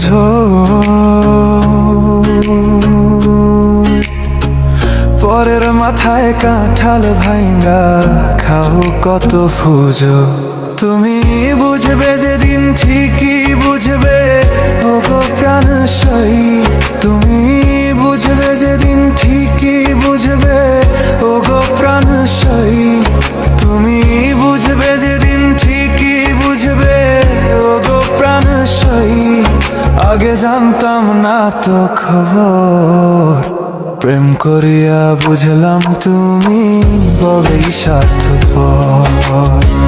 বুঝো। পরের মাথায় কাঁঠাল ভাঙ্গা খাও কত ফুজো। তুমি বুঝবে যেদিন ঠিকই বুঝবে ওগো প্রাণসয়ী। তুমি বুঝবে যেদিন ঠিকই বুঝবে ওগো প্রাণসয়ী। তুমি বুঝবে যেদিন ঠিকই বুঝবে ওগো প্রাণসয়ী। আগে জানতাম না তো খবর, প্রেম করিয়া বুঝলাম তুমি বড়ই স্বার্থপর।